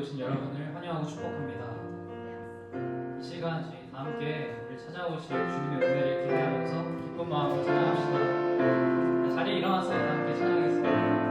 오신 여러분을 환영하고 축복합니다. 이 시간 저희 다 함께 우리 찾아오실 주님의 은혜를 기대하면서 기쁜 마음으로 찬양합시다. 자리에 일어나서 다 함께 찬양하겠습니다.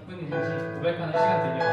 기쁜 일인지 고백하는 시간 되길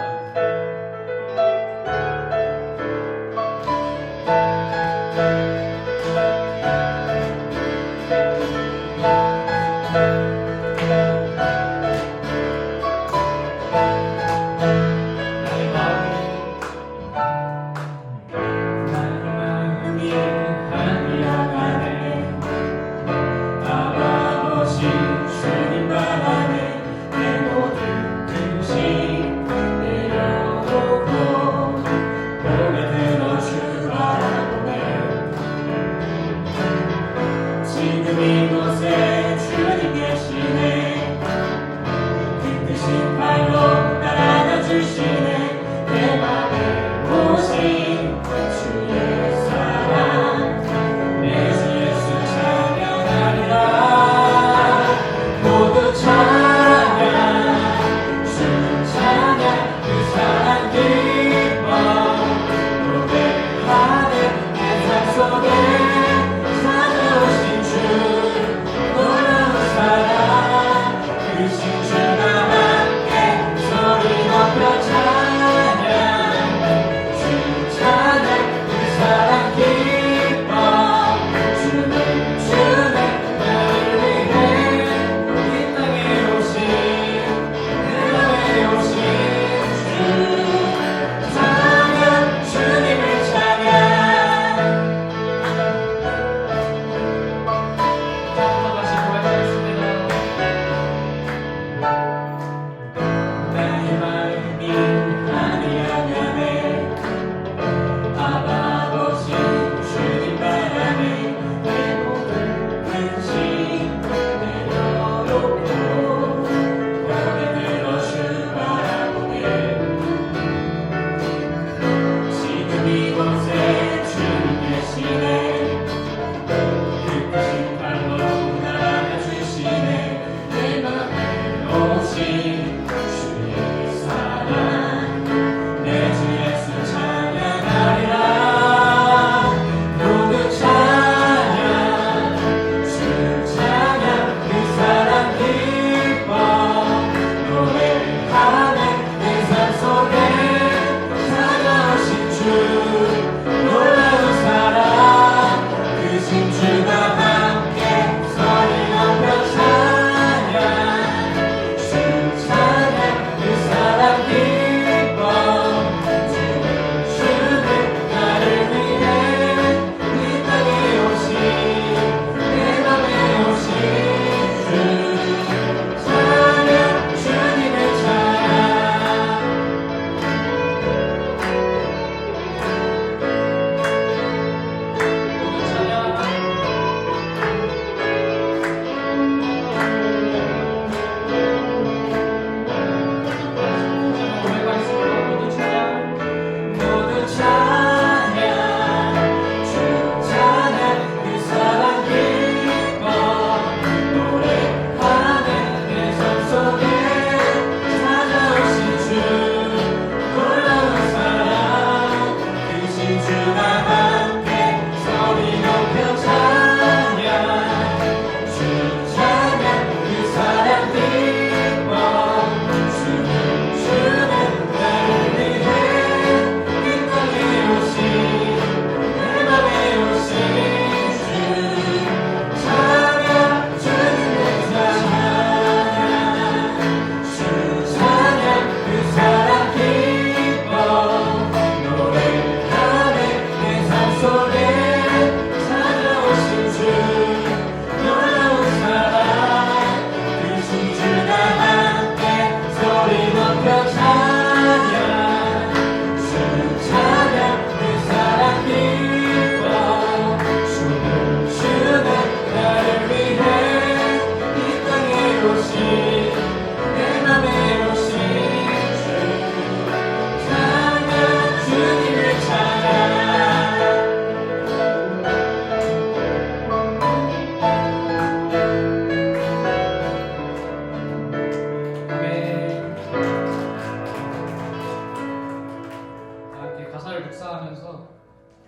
원합니다.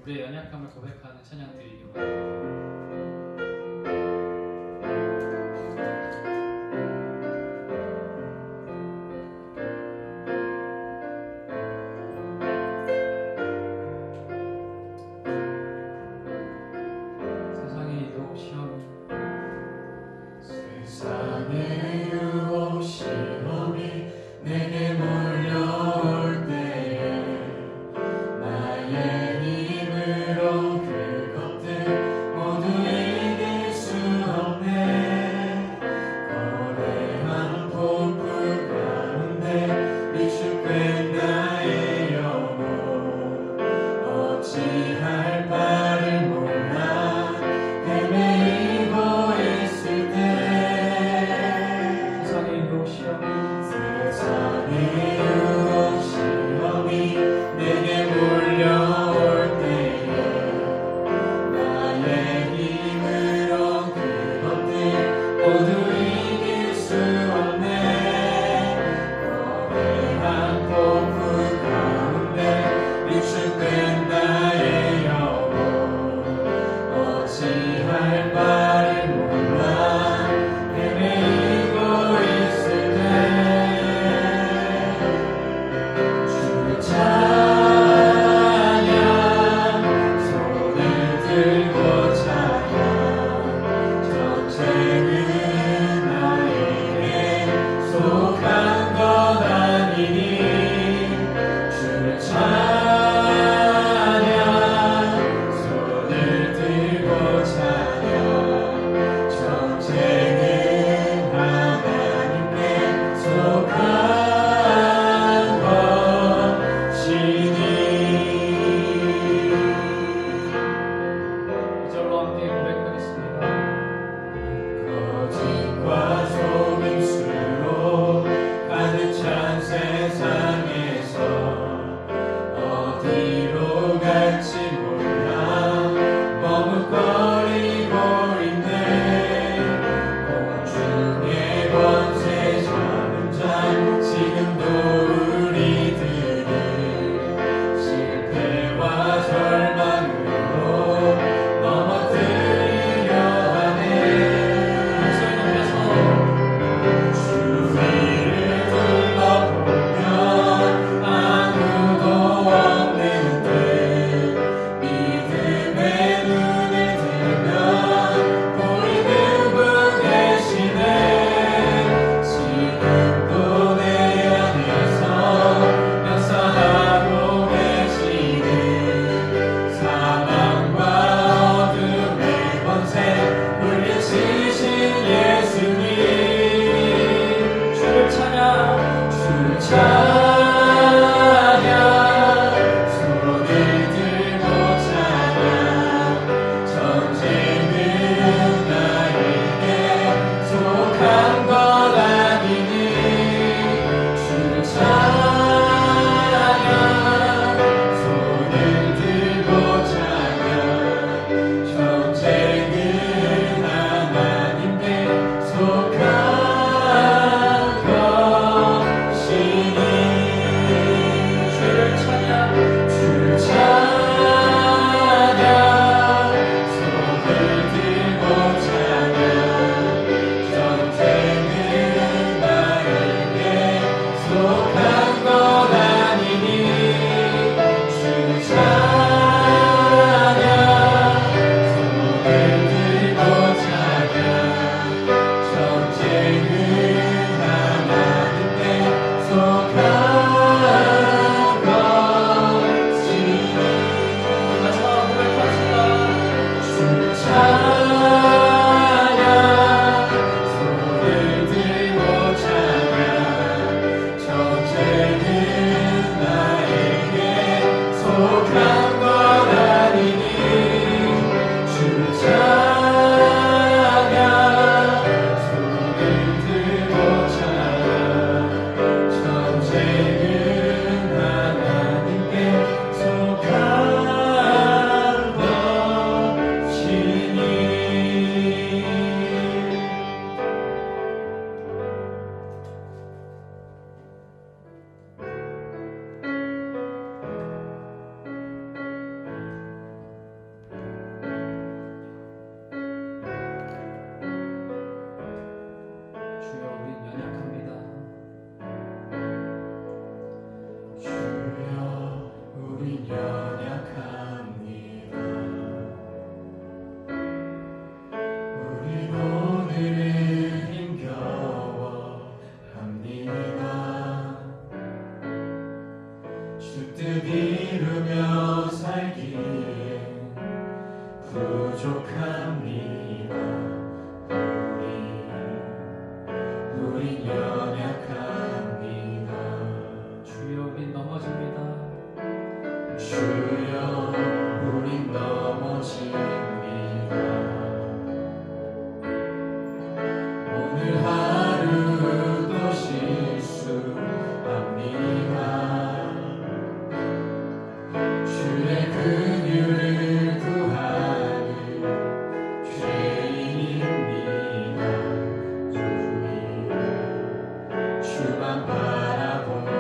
우리의 연약함을 고백하는 찬양 드리기로 합니다. 주만 바라봅니다.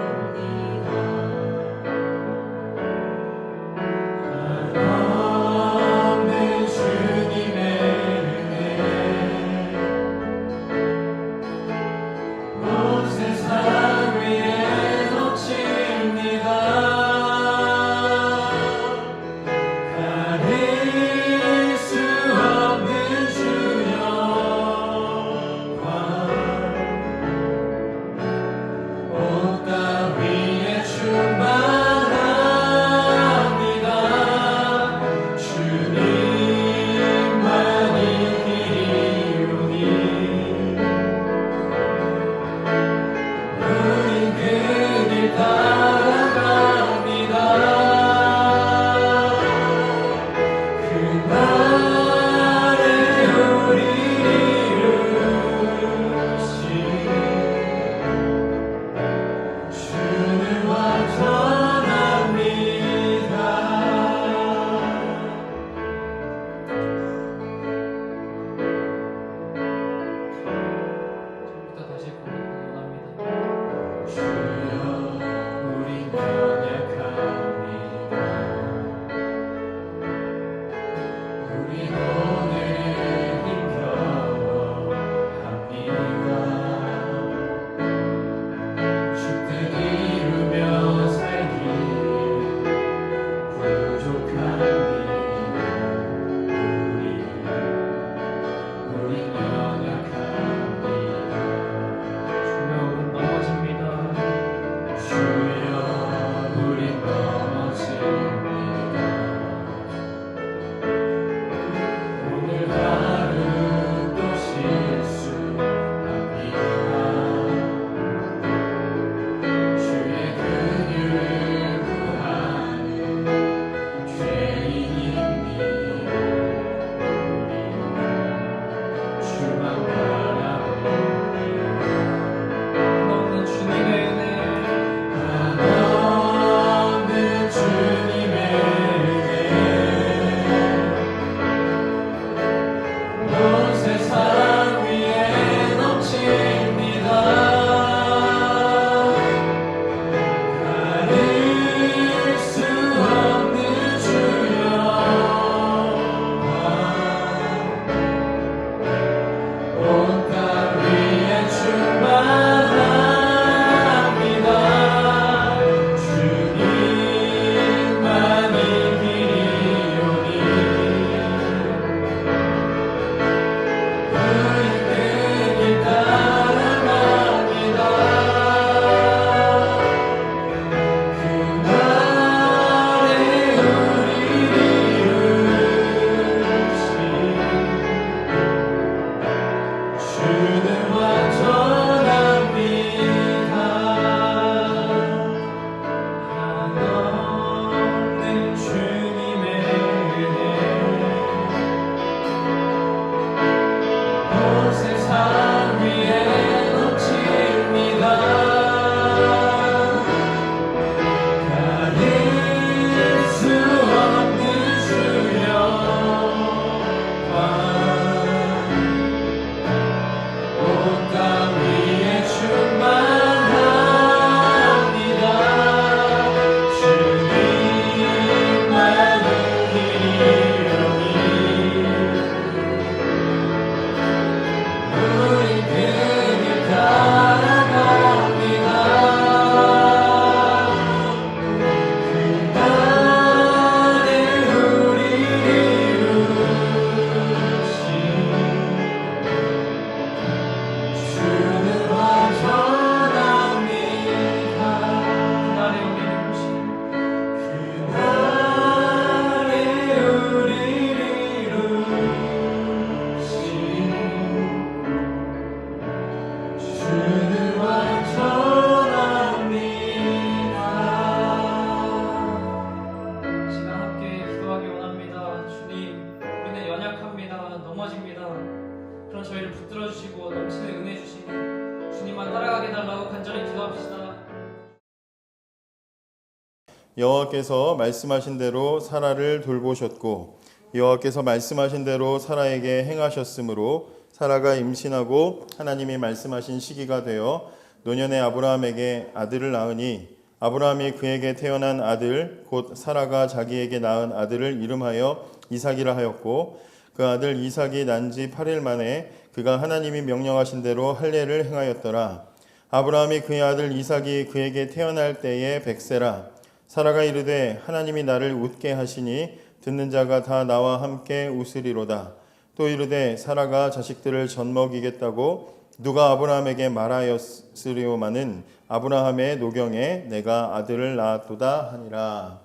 여호와께서 말씀하신 대로 사라를 돌보셨고 여호와께서 말씀하신 대로 사라에게 행하셨으므로 사라가 임신하고 하나님이 말씀하신 시기가 되어 노년의 아브라함에게 아들을 낳으니 아브라함이 그에게 태어난 아들 곧 사라가 자기에게 낳은 아들을 이름하여 이삭이라 하였고 그 아들 이삭이 난 지 8일 만에 그가 하나님이 명령하신 대로 할례를 행하였더라. 아브라함이 그의 아들 이삭이 그에게 태어날 때에 100세라. 사라가 이르되 하나님이 나를 웃게 하시니 듣는 자가 다 나와 함께 웃으리로다. 또 이르되 사라가 자식들을 젖먹이겠다고 누가 아브라함에게 말하였으리오마는 아브라함의 노경에 내가 아들을 낳았도다 하니라.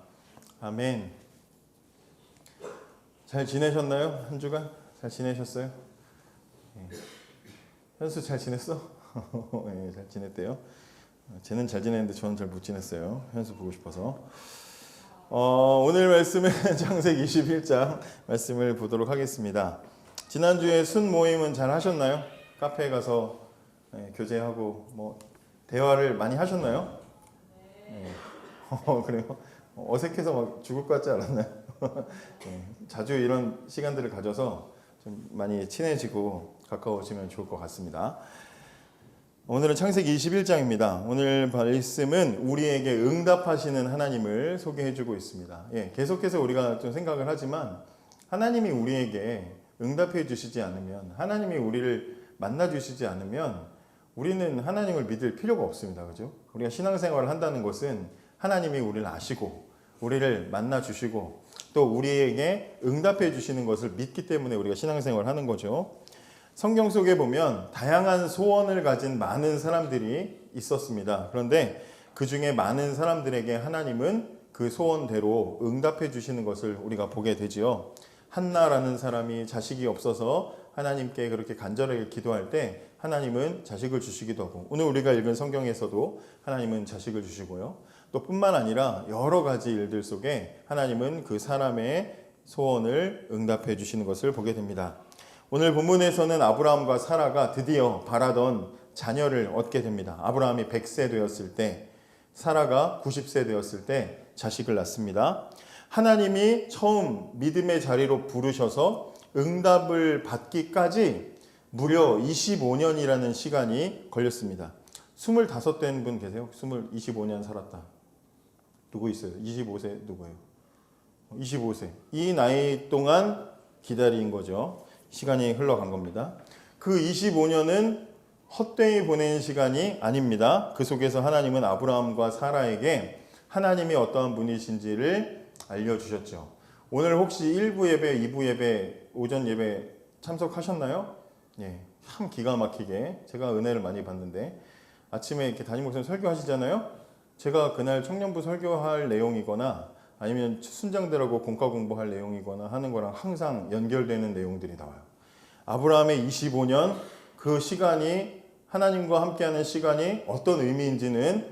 아멘. 잘 지내셨나요? 한 주간? 잘 지내셨어요? 현수 잘 지냈어? 네, 잘 지냈대요. 쟤는 잘 지냈는데 저는 잘 못 지냈어요. 현수 보고 싶어서. 오늘 말씀은 창세기 21장 말씀을 보도록 하겠습니다. 지난주에 순 모임은 잘 하셨나요? 카페에 가서 교제하고 뭐 대화를 많이 하셨나요? 네. 그래요? 어색해서 막 죽을 것 같지 않았나요? 자주 이런 시간들을 가져서 좀 많이 친해지고 가까워지면 좋을 것 같습니다. 오늘은 창세기 21장입니다. 오늘 말씀은 우리에게 응답하시는 하나님을 소개해주고 있습니다. 계속해서 우리가 좀 생각을 하지만 하나님이 우리에게 응답해 주시지 않으면, 하나님이 우리를 만나 주시지 않으면 우리는 하나님을 믿을 필요가 없습니다. 그죠? 우리가 신앙생활을 한다는 것은 하나님이 우리를 아시고 우리를 만나 주시고 또 우리에게 응답해 주시는 것을 믿기 때문에 우리가 신앙생활을 하는 거죠. 성경 속에 보면 다양한 소원을 가진 많은 사람들이 있었습니다. 그런데 그 중에 많은 사람들에게 하나님은 그 소원대로 응답해 주시는 것을 우리가 보게 되지요. 한나라는 사람이 자식이 없어서 하나님께 그렇게 간절하게 기도할 때 하나님은 자식을 주시기도 하고, 오늘 우리가 읽은 성경에서도 하나님은 자식을 주시고요. 또 뿐만 아니라 여러 가지 일들 속에 하나님은 그 사람의 소원을 응답해 주시는 것을 보게 됩니다. 오늘 본문에서는 아브라함과 사라가 드디어 바라던 자녀를 얻게 됩니다. 아브라함이 100세 되었을 때, 사라가 90세 되었을 때 자식을 낳습니다. 하나님이 처음 믿음의 자리로 부르셔서 응답을 받기까지 무려 25년이라는 시간이 걸렸습니다. 25 된 분 계세요? 25년 살았다. 누구 있어요? 25세 누구예요? 25세. 이 나이 동안 기다린 거죠. 시간이 흘러간 겁니다. 그 25년은 헛되이 보낸 시간이 아닙니다. 그 속에서 하나님은 아브라함과 사라에게 하나님이 어떠한 분이신지를 알려주셨죠. 오늘 혹시 1부 예배, 2부 예배, 오전 예배 참석하셨나요? 참 기가 막히게 제가 은혜를 많이 받는데, 아침에 이렇게 담임 목사님 설교하시잖아요. 제가 그날 청년부 설교할 내용이거나 아니면 순장들하고 공과 공부할 내용이거나 하는 거랑 항상 연결되는 내용들이 나와요. 아브라함의 25년, 그 시간이, 하나님과 함께하는 시간이 어떤 의미인지는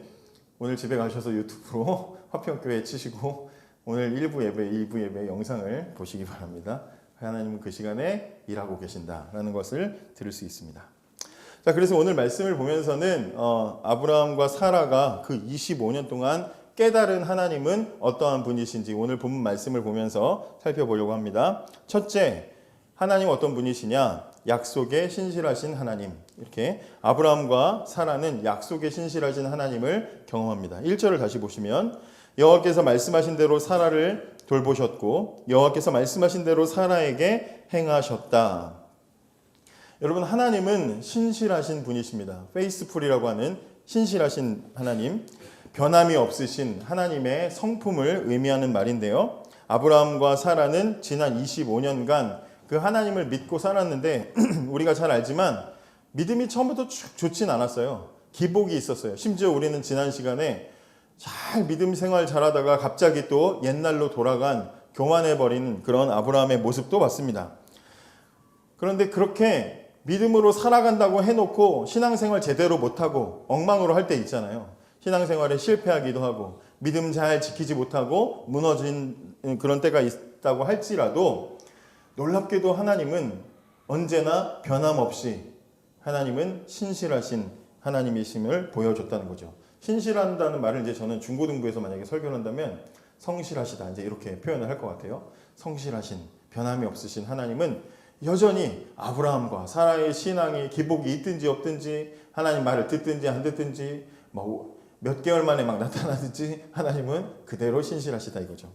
오늘 집에 가셔서 유튜브로 화평교회 치시고 오늘 1부 예배, 2부 예배 영상을 보시기 바랍니다. 하나님은 그 시간에 일하고 계신다라는 것을 들을 수 있습니다. 자, 그래서 오늘 말씀을 보면서는 아브라함과 사라가 그 25년 동안 깨달은 하나님은 어떠한 분이신지 오늘 본문 말씀을 보면서 살펴보려고 합니다. 첫째, 하나님 어떤 분이시냐? 약속에 신실하신 하나님. 이렇게 아브라함과 사라는 약속에 신실하신 하나님을 경험합니다. 1절을 다시 보시면 여호와께서 말씀하신 대로 사라를 돌보셨고 여호와께서 말씀하신 대로 사라에게 행하셨다. 여러분, 하나님은 신실하신 분이십니다. 페이스풀이라고 하는 신실하신 하나님, 변함이 없으신 하나님의 성품을 의미하는 말인데요. 아브라함과 사라는 지난 25년간 그 하나님을 믿고 살았는데 우리가 잘 알지만 믿음이 처음부터 좋진 않았어요. 기복이 있었어요. 심지어 우리는 지난 시간에 잘 믿음 생활 잘하다가 갑자기 또 옛날로 돌아간 교만해버리는 그런 아브라함의 모습도 봤습니다. 그런데 그렇게 믿음으로 살아간다고 해놓고 신앙생활 제대로 못하고 엉망으로 할 때 있잖아요. 신앙생활에 실패하기도 하고 믿음 잘 지키지 못하고 무너진 그런 때가 있다고 할지라도 놀랍게도 하나님은 언제나 변함없이 하나님은 신실하신 하나님이심을 보여줬다는 거죠. 신실한다는 말을 이제 저는 중고등부에서 만약에 설교를 한다면 성실하시다 이제 이렇게 표현을 할 것 같아요. 성실하신, 변함이 없으신 하나님은 여전히 아브라함과 사라의 신앙이 기복이 있든지 없든지, 하나님 말을 듣든지 안 듣든지, 뭐 몇 개월 만에 막 나타나든지 하나님은 그대로 신실하시다 이거죠.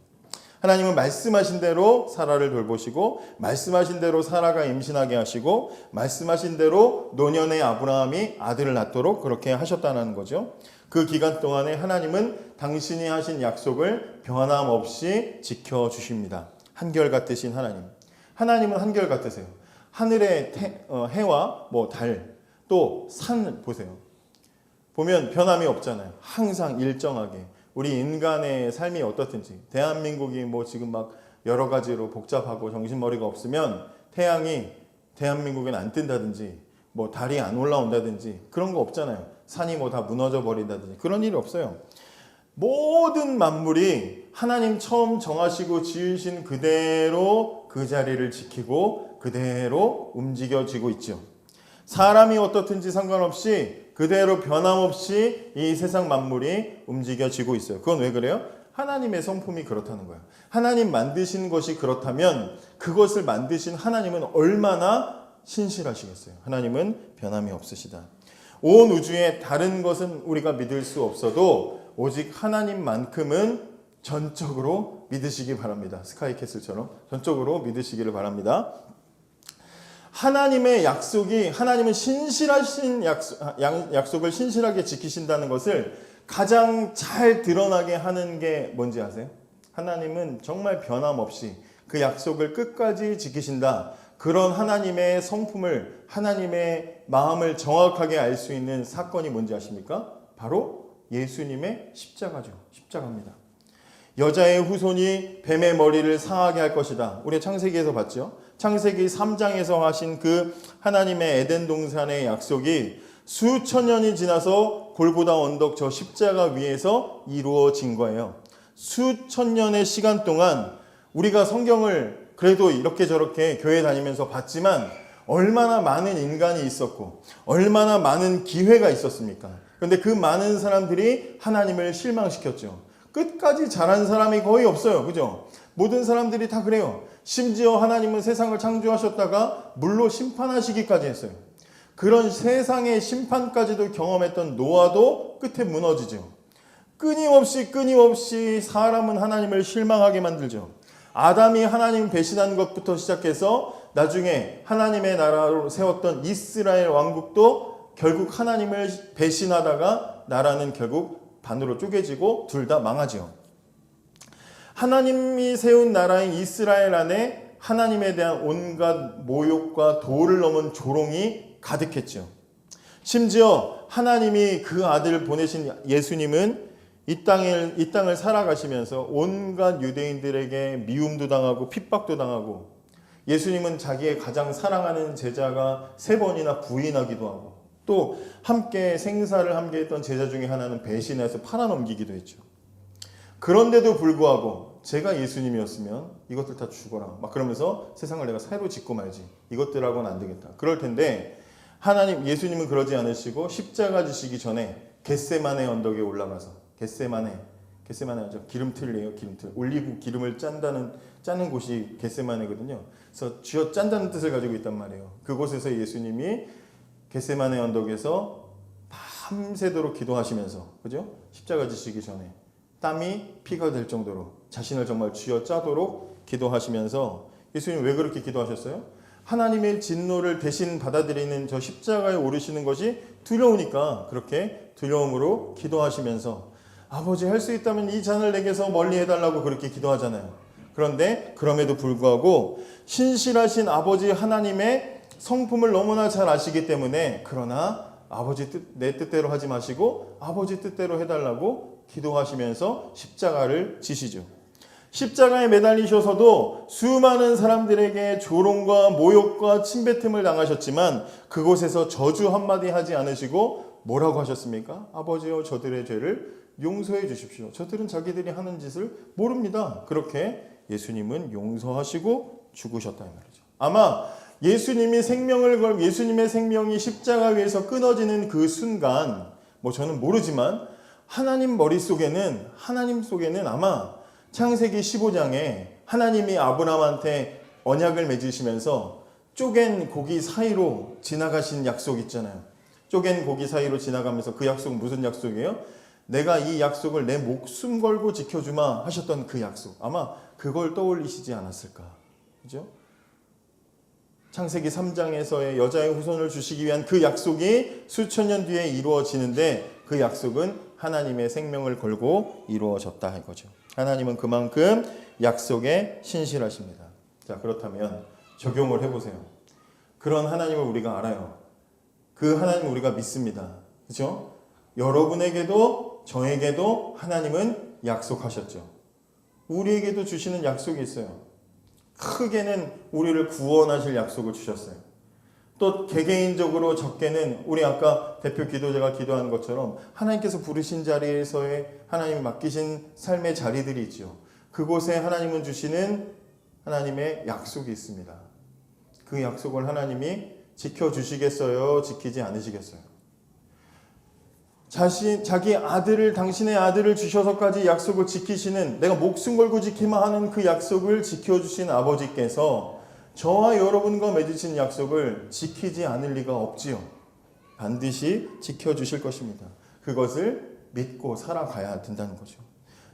하나님은 말씀하신 대로 사라를 돌보시고, 말씀하신 대로 사라가 임신하게 하시고, 말씀하신 대로 노년의 아브라함이 아들을 낳도록 그렇게 하셨다는 거죠. 그 기간 동안에 하나님은 당신이 하신 약속을 변함없이 지켜주십니다. 한결같으신 하나님. 하나님은 한결같으세요. 하늘의 해와 뭐 달, 또 산 보세요. 보면 변함이 없잖아요. 항상 일정하게. 우리 인간의 삶이 어떻든지, 대한민국이 뭐 지금 막 여러 가지로 복잡하고 정신머리가 없으면 태양이 대한민국엔 안 뜬다든지, 뭐 달이 안 올라온다든지 그런 거 없잖아요. 산이 뭐 다 무너져 버린다든지 그런 일이 없어요. 모든 만물이 하나님 처음 정하시고 지으신 그대로 그 자리를 지키고 그대로 움직여지고 있죠. 사람이 어떻든지 상관없이 그대로 변함없이 이 세상 만물이 움직여지고 있어요. 그건 왜 그래요? 하나님의 성품이 그렇다는 거예요. 하나님 만드신 것이 그렇다면 그것을 만드신 하나님은 얼마나 신실하시겠어요. 하나님은 변함이 없으시다. 온 우주에 다른 것은 우리가 믿을 수 없어도 오직 하나님만큼은 전적으로 믿으시기 바랍니다. 스카이캐슬처럼 전적으로 믿으시기를 바랍니다. 하나님의 약속이, 하나님은 신실하신 약속을 신실하게 지키신다는 것을 가장 잘 드러나게 하는 게 뭔지 아세요? 하나님은 정말 변함없이 그 약속을 끝까지 지키신다. 그런 하나님의 성품을, 하나님의 마음을 정확하게 알 수 있는 사건이 뭔지 아십니까? 바로 예수님의 십자가죠. 십자가입니다. 여자의 후손이 뱀의 머리를 상하게 할 것이다. 우리 창세기에서 봤죠? 창세기 3장에서 하신 그 하나님의 에덴 동산의 약속이 수천 년이 지나서 골고다 언덕 저 십자가 위에서 이루어진 거예요. 수천 년의 시간 동안 우리가 성경을 그래도 이렇게 저렇게 교회 다니면서 봤지만 얼마나 많은 인간이 있었고 얼마나 많은 기회가 있었습니까? 그런데 그 많은 사람들이 하나님을 실망시켰죠. 끝까지 잘한 사람이 거의 없어요. 그죠? 모든 사람들이 다 그래요. 심지어 하나님은 세상을 창조하셨다가 물로 심판하시기까지 했어요. 그런 세상의 심판까지도 경험했던 노아도 끝에 무너지죠. 끊임없이 사람은 하나님을 실망하게 만들죠. 아담이 하나님 배신한 것부터 시작해서 나중에 하나님의 나라로 세웠던 이스라엘 왕국도 결국 하나님을 배신하다가 나라는 결국 반으로 쪼개지고 둘 다 망하죠. 하나님이 세운 나라인 이스라엘 안에 하나님에 대한 온갖 모욕과 도를 넘은 조롱이 가득했죠. 심지어 하나님이 그 아들을 보내신 예수님은 이 땅을 살아가시면서 온갖 유대인들에게 미움도 당하고 핍박도 당하고, 예수님은 자기의 가장 사랑하는 제자가 3번이나 부인하기도 하고, 또 함께 생사를 함께 했던 제자 중에 하나는 배신해서 팔아넘기기도 했죠. 그런데도 불구하고 제가 예수님이었으면 이것들 다 죽어라 막 그러면서 세상을 내가 새로 짓고 말지, 이것들하고는 안 되겠다 그럴 텐데, 예수님은 그러지 않으시고 십자가 지시기 전에 겟세마네 언덕에 올라가서, 겟세마네죠. 기름틀이에요. 기름틀. 올리브 기름을 짜는 곳이 겟세마네거든요. 그래서 쥐어 짠다는 뜻을 가지고 있단 말이에요. 그곳에서 예수님이 겟세마네 언덕에서 밤새도록 기도하시면서, 그죠? 십자가 지시기 전에 땀이 피가 될 정도로 자신을 정말 쥐어 짜도록 기도하시면서, 예수님 왜 그렇게 기도하셨어요? 하나님의 진노를 대신 받아들이는 저 십자가에 오르시는 것이 두려우니까 그렇게 두려움으로 기도하시면서, 아버지 할 수 있다면 이 잔을 내게서 멀리 해달라고 그렇게 기도하잖아요. 그런데 그럼에도 불구하고 신실하신 아버지 하나님의 성품을 너무나 잘 아시기 때문에, 그러나 아버지 내 뜻대로 하지 마시고 아버지 뜻대로 해달라고 기도하시면서 십자가를 지시죠. 십자가에 매달리셔서도 수많은 사람들에게 조롱과 모욕과 침뱉음을 당하셨지만 그곳에서 저주 한마디 하지 않으시고 뭐라고 하셨습니까? 아버지여 저들의 죄를 용서해 주십시오. 저들은 자기들이 하는 짓을 모릅니다. 그렇게 예수님은 용서하시고 죽으셨다 이 말이죠. 아마 예수님의 생명이 십자가 위에서 끊어지는 그 순간, 뭐 저는 모르지만 하나님 머릿속에는, 하나님 속에는 아마 창세기 15장에 하나님이 아브라함한테 언약을 맺으시면서 쪼갠 고기 사이로 지나가신 약속 있잖아요. 쪼갠 고기 사이로 지나가면서 그 약속은 무슨 약속이에요? 내가 이 약속을 내 목숨 걸고 지켜주마 하셨던 그 약속. 아마 그걸 떠올리시지 않았을까. 그죠? 창세기 3장에서의 여자의 후손을 주시기 위한 그 약속이 수천 년 뒤에 이루어지는데 그 약속은 하나님의 생명을 걸고 이루어졌다 할 거죠. 하나님은 그만큼 약속에 신실하십니다. 자, 그렇다면 적용을 해보세요. 그런 하나님을 우리가 알아요. 그 하나님을 우리가 믿습니다. 그렇죠? 여러분에게도 저에게도 하나님은 약속하셨죠. 우리에게도 주시는 약속이 있어요. 크게는 우리를 구원하실 약속을 주셨어요. 또 개개인적으로 적게는 우리 아까 대표 기도자가 기도한 것처럼 하나님께서 부르신 자리에서의 하나님이 맡기신 삶의 자리들이 있죠. 그곳에 하나님은 주시는 하나님의 약속이 있습니다. 그 약속을 하나님이 지켜주시겠어요? 지키지 않으시겠어요? 자기 아들을, 당신의 아들을 주셔서까지 약속을 지키시는, 내가 목숨 걸고 지키마 하는 그 약속을 지켜주신 아버지께서 저와 여러분과 맺으신 약속을 지키지 않을 리가 없지요. 반드시 지켜주실 것입니다. 그것을 믿고 살아가야 된다는 거죠.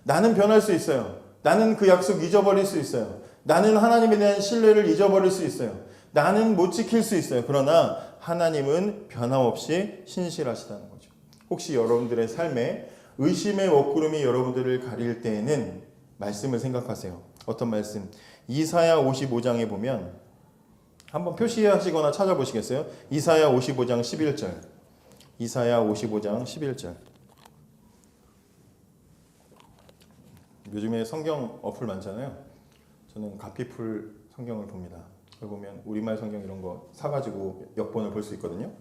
나는 변할 수 있어요. 나는 그 약속 잊어버릴 수 있어요. 나는 하나님에 대한 신뢰를 잊어버릴 수 있어요. 나는 못 지킬 수 있어요. 그러나 하나님은 변함없이 신실하시다는 거죠. 혹시 여러분들의 삶에 의심의 먹구름이 여러분들을 가릴 때에는 말씀을 생각하세요. 어떤 말씀? 이사야 55장에 보면 한번 표시하시거나 찾아보시겠어요? 이사야 55장 11절. 이사야 55장 11절. 요즘에 성경 어플 많잖아요. 저는 가피풀 성경을 봅니다. 여기 보면 우리말 성경 이런 거 사가지고 역본을 볼 수 있거든요.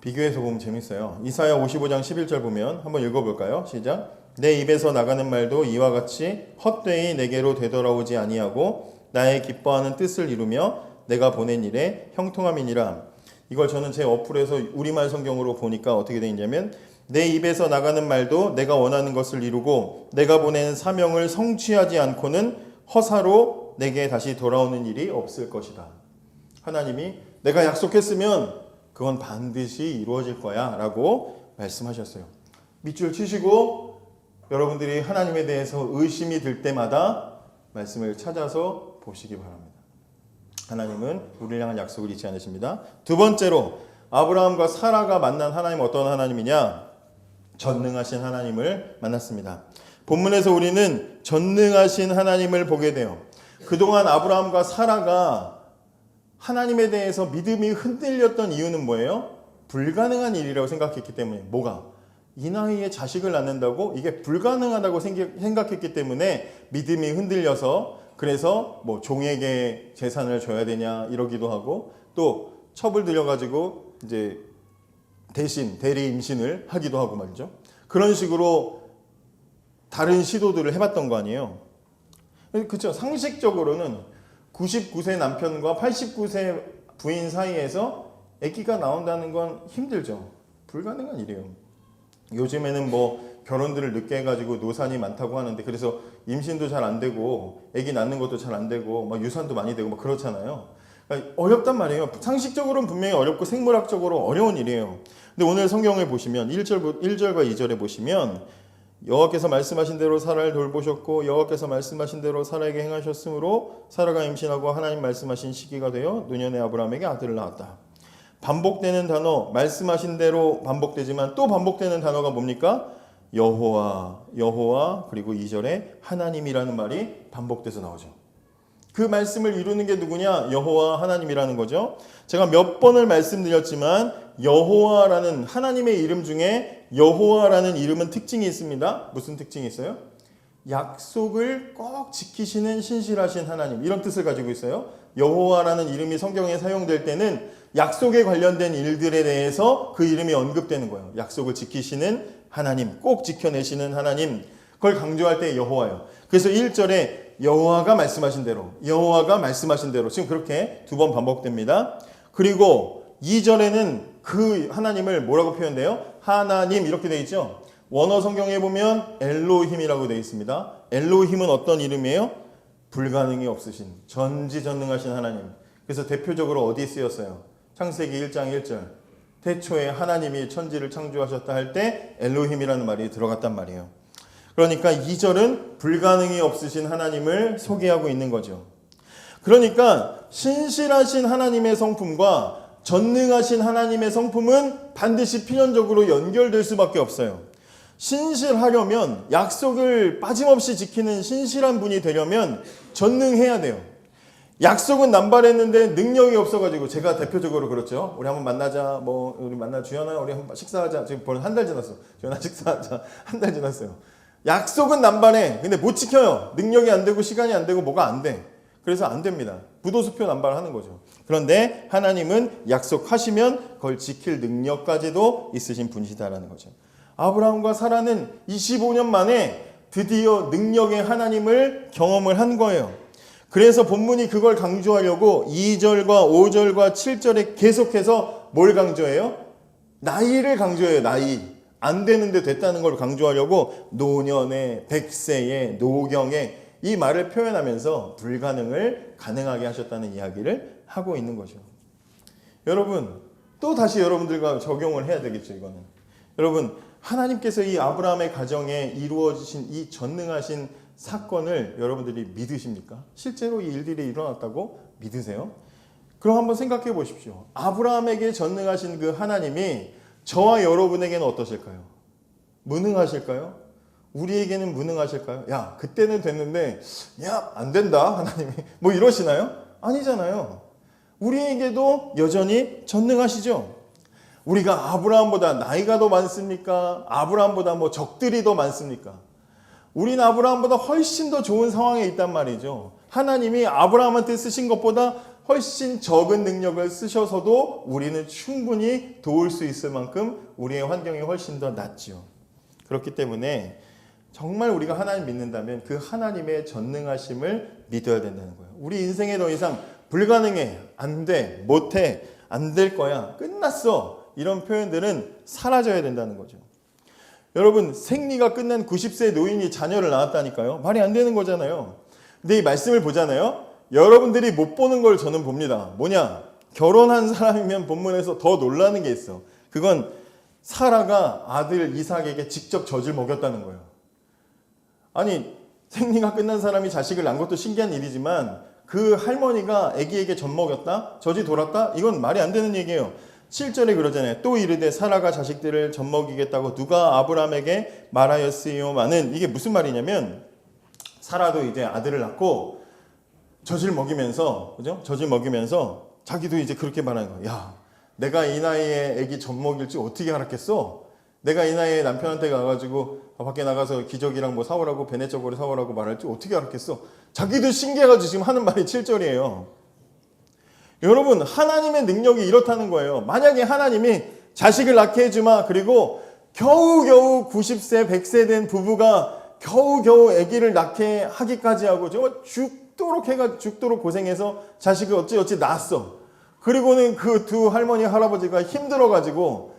비교해서 보면 재밌어요. 이사야 55장 11절 보면 한번 읽어볼까요? 시작. 내 입에서 나가는 말도 이와 같이 헛되이 내게로 되돌아오지 아니하고 나의 기뻐하는 뜻을 이루며 내가 보낸 일에 형통함이니라. 이걸 저는 제 어플에서 우리말 성경으로 보니까 어떻게 되어 있냐면 내 입에서 나가는 말도 내가 원하는 것을 이루고 내가 보낸 사명을 성취하지 않고는 허사로 내게 다시 돌아오는 일이 없을 것이다. 하나님이 내가 약속했으면 그건 반드시 이루어질 거야 라고 말씀하셨어요. 밑줄 치시고 여러분들이 하나님에 대해서 의심이 들 때마다 말씀을 찾아서 보시기 바랍니다. 하나님은 우리를 향한 약속을 잊지 않으십니다. 두 번째로 아브라함과 사라가 만난 하나님은 어떤 하나님이냐? 전능하신 하나님을 만났습니다. 본문에서 우리는 전능하신 하나님을 보게 돼요. 그동안 아브라함과 사라가 하나님에 대해서 믿음이 흔들렸던 이유는 뭐예요? 불가능한 일이라고 생각했기 때문에. 뭐가? 이 나이에 자식을 낳는다고? 이게 불가능하다고 생각했기 때문에 믿음이 흔들려서 그래서 뭐 종에게 재산을 줘야 되냐 이러기도 하고 또 첩을 들여가지고 이제 대신 대리 임신을 하기도 하고 말이죠. 그런 식으로 다른 시도들을 해봤던 거 아니에요. 그렇죠. 상식적으로는 99세 남편과 89세 부인 사이에서 아기가 나온다는 건 힘들죠. 불가능한 일이에요. 요즘에는 뭐 결혼들을 늦게 해가지고 노산이 많다고 하는데 그래서 임신도 잘 안 되고 아기 낳는 것도 잘 안 되고 막 유산도 많이 되고 막 그렇잖아요. 그러니까 어렵단 말이에요. 상식적으로는 분명히 어렵고 생물학적으로 어려운 일이에요. 근데 오늘 성경을 보시면 1절과 2절에 보시면 여호와께서 말씀하신 대로 사라를 돌보셨고 여호와께서 말씀하신 대로 사라에게 행하셨으므로 사라가 임신하고 하나님 말씀하신 시기가 되어 노년의 아브라함에게 아들을 낳았다. 반복되는 단어, 말씀하신 대로 반복되지만 또 반복되는 단어가 뭡니까? 여호와, 여호와, 그리고 2절에 하나님이라는 말이 반복돼서 나오죠. 그 말씀을 이루는 게 누구냐? 여호와 하나님이라는 거죠. 제가 몇 번을 말씀드렸지만 여호와라는 하나님의 이름 중에 여호와라는 이름은 특징이 있습니다. 무슨 특징이 있어요? 약속을 꼭 지키시는 신실하신 하나님, 이런 뜻을 가지고 있어요. 여호와라는 이름이 성경에 사용될 때는 약속에 관련된 일들에 대해서 그 이름이 언급되는 거예요. 약속을 지키시는 하나님, 꼭 지켜내시는 하나님, 그걸 강조할 때 여호와예요. 그래서 1절에 여호와가 말씀하신 대로, 여호와가 말씀하신 대로 지금 그렇게 두 번 반복됩니다. 그리고 2절에는 그 하나님을 뭐라고 표현돼요? 하나님 이렇게 돼 있죠. 원어 성경에 보면 엘로힘이라고 돼 있습니다. 엘로힘은 어떤 이름이에요? 불가능이 없으신 전지전능하신 하나님. 그래서 대표적으로 어디 쓰였어요? 창세기 1장 1절. 태초에 하나님이 천지를 창조하셨다 할 때 엘로힘이라는 말이 들어갔단 말이에요. 그러니까 2절은 불가능이 없으신 하나님을 소개하고 있는 거죠. 그러니까 신실하신 하나님의 성품과 전능하신 하나님의 성품은 반드시 필연적으로 연결될 수밖에 없어요. 신실하려면, 약속을 빠짐없이 지키는 신실한 분이 되려면 전능해야 돼요. 약속은 남발했는데 능력이 없어가지고, 제가 대표적으로 그렇죠. 우리 한번 만나자, 우리 만나, 주연아 우리 한번 식사하자. 지금 벌써 한 달 지났어. 주연아 식사하자. 한 달 지났어요. 약속은 남발해. 근데 못 지켜요. 능력이 안 되고 시간이 안 되고 뭐가 안 돼. 그래서 안 됩니다. 부도수표 남발하는 거죠. 그런데 하나님은 약속하시면 그걸 지킬 능력까지도 있으신 분이시다라는 거죠. 아브라함과 사라는 25년 만에 드디어 능력의 하나님을 경험을 한 거예요. 그래서 본문이 그걸 강조하려고 2절과 5절과 7절에 계속해서 뭘 강조해요? 나이를 강조해요. 나이. 안 되는데 됐다는 걸 강조하려고 노년에, 백세에, 노경에 이 말을 표현하면서 불가능을 가능하게 하셨다는 이야기를 하고 있는 거죠. 여러분, 또 다시 여러분들과 적용을 해야 되겠죠, 이거는. 여러분, 하나님께서 이 아브라함의 가정에 이루어지신 이 전능하신 사건을 여러분들이 믿으십니까? 실제로 이 일들이 일어났다고 믿으세요? 그럼 한번 생각해 보십시오. 아브라함에게 전능하신 그 하나님이 저와 여러분에게는 어떠실까요? 무능하실까요? 우리에게는 무능하실까요? 야, 그때는 됐는데, 야, 안 된다, 하나님이. 뭐 이러시나요? 아니잖아요. 우리에게도 여전히 전능하시죠? 우리가 아브라함보다 나이가 더 많습니까? 아브라함보다 뭐 적들이 더 많습니까? 우리는 아브라함보다 훨씬 더 좋은 상황에 있단 말이죠. 하나님이 아브라함한테 쓰신 것보다 훨씬 적은 능력을 쓰셔서도 우리는 충분히 도울 수 있을 만큼 우리의 환경이 훨씬 더 낫죠. 그렇기 때문에 정말 우리가 하나님 믿는다면 그 하나님의 전능하심을 믿어야 된다는 거예요. 우리 인생에 더 이상 불가능해, 안 돼, 못해, 안 될 거야, 끝났어, 이런 표현들은 사라져야 된다는 거죠. 여러분, 생리가 끝난 90세 노인이 자녀를 낳았다니까요. 말이 안 되는 거잖아요. 근데 이 말씀을 보잖아요. 여러분들이 못 보는 걸 저는 봅니다. 뭐냐? 결혼한 사람이면 본문에서 더 놀라는 게 있어. 그건 사라가 아들 이삭에게 직접 젖을 먹였다는 거예요. 아니, 생리가 끝난 사람이 자식을 낳은 것도 신기한 일이지만 그 할머니가 아기에게 젖 먹였다? 젖이 돌았다? 이건 말이 안 되는 얘기예요. 7절에 그러잖아요. 또 이르되 사라가 자식들을 젖 먹이겠다고 누가 아브라함에게 말하였으요마는, 이게 무슨 말이냐면 사라도 이제 아들을 낳고 젖을 먹이면서, 그죠? 젖을 먹이면서 자기도 이제 그렇게 말하는 거예요. 야, 내가 이 나이에 아기 젖 먹일 줄 어떻게 알았겠어? 내가 이 나이에 남편한테 가가지고 밖에 나가서 기저귀랑 뭐 사오라고, 베네저고리 사오라고 말할 줄 어떻게 알았겠어? 자기도 신기해가지고 지금 하는 말이 7절이에요. 여러분, 하나님의 능력이 이렇다는 거예요. 만약에 하나님이 자식을 낳게 해주마, 그리고 겨우겨우 90세, 100세 된 부부가 겨우겨우 아기를 낳게 하기까지 하고 정말 죽도록 고생해서 자식을 어찌어찌 낳았어. 그리고는 그 두 할머니, 할아버지가 힘들어가지고